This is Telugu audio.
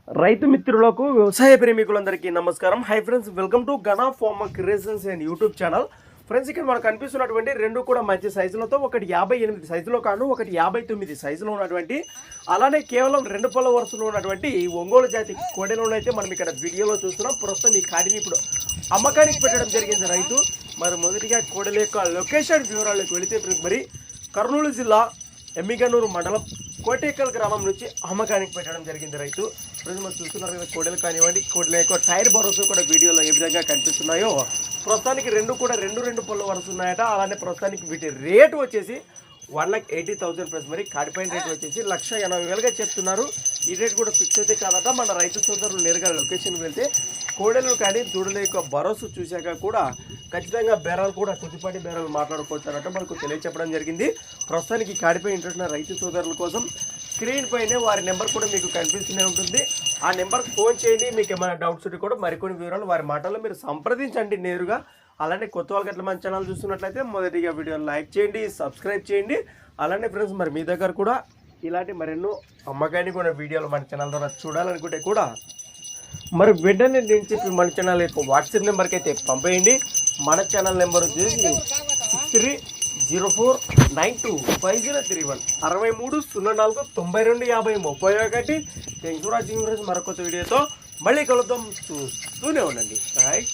రైతు మిత్రులకు వ్యవసాయ ప్రేమికులందరికీ నమస్కారం. హై ఫ్రెండ్స్, వెల్కమ్ టు గనా farmer creations and YouTube channel. Friends, ఇక్కడ మనకు కనిపిస్తున్నటువంటి రెండు కూడా మంచి సైజులతో, ఒకటి 58 సైజులో కాను, ఒకటి 59 సైజులో ఉన్నటువంటి, అలానే కేవలం 2 పళ్ళ వరుసలో ఉన్నటువంటి ఒంగోలు జాతి కోడెలను అయితే మనం ఇక్కడ వీడియోలో చూస్తున్నాం. ప్రస్తుతం ఈ కాడిని ఇప్పుడు అమ్మకానికి పెట్టడం జరిగింది రైతు. మరి మొదటిగా కోడెల యొక్క లొకేషన్ వివరాలకు వెళితే, మరి కర్నూలు జిల్లా ఎమ్మిగనూరు మండలం కోటేకల్ గ్రామం నుంచి అమ్మకానికి పెట్టడం జరిగింది రైతు. ప్రజలు మనం చూస్తున్నారు కదా, కోడెలు కానివ్వండి, కోడెల యొక్క టైర్ భరోసా కూడా వీడియోలో ఏ విధంగా కనిపిస్తున్నాయో, ప్రస్తుతానికి రెండు పళ్ళు వరుస ఉన్నాయట. అలానే ప్రస్తుతానికి వీటి రేటు వచ్చేసి 1,80,000 ప్లస్. మరి కాడిపైన రేటు వచ్చేసి 1,80,000గా చెప్తున్నారు. ఈ రేటు కూడా ఫిక్స్ అయితే కాదట. మన రైతు సోదరులు నేరుగా లొకేషన్కి వెళ్తే కోడెలు కానీ దూడల యొక్క భరోసా చూశాక కూడా ఖచ్చితంగా బేరాలు కూడా కొద్దిపాటి బేరాలు మాట్లాడుకోవచ్చు అన్నట్టు మనకు తెలియచెప్పడం జరిగింది. ప్రస్తుతానికి కాడిపై ఇంట్రెస్ట్ ఉన్న రైతు సోదరుల కోసం స్క్రీన్ పైనే వారి నెంబర్ కూడా మీకు కనిపిస్తూనే ఉంటుంది. ఆ నెంబర్కి ఫోన్ చేయండి. మీకు ఏమైనా డౌట్స్ ఉంటే కూడా మరికొన్ని వివరాలు వారి మాటల్లో మీరు సంప్రదించండి నేరుగా. అలానే కొత్త వాళ్ళకి అట్లా మన ఛానల్ చూస్తున్నట్లయితే మొదటిగా వీడియోని లైక్ చేయండి, సబ్స్క్రైబ్ చేయండి. అలానే ఫ్రెండ్స్, మరి మీ దగ్గర కూడా ఇలాంటి మరెన్నో అమ్మకాన్ని కూడా వీడియోలు మన ఛానల్ ద్వారా చూడాలనుకుంటే కూడా మరి వెంటనే నేను చెప్పి మన ఛానల్ యొక్క వాట్సాప్ నెంబర్కి అయితే పంపేయండి. మన ఛానల్ నెంబర్ వచ్చేసి 6304925031 6304925031. Thanks for watching friends. మరొక వీడియోతో మళ్ళీ కలుద్దాం. చూస్తూనే ఉండండి. రైట్.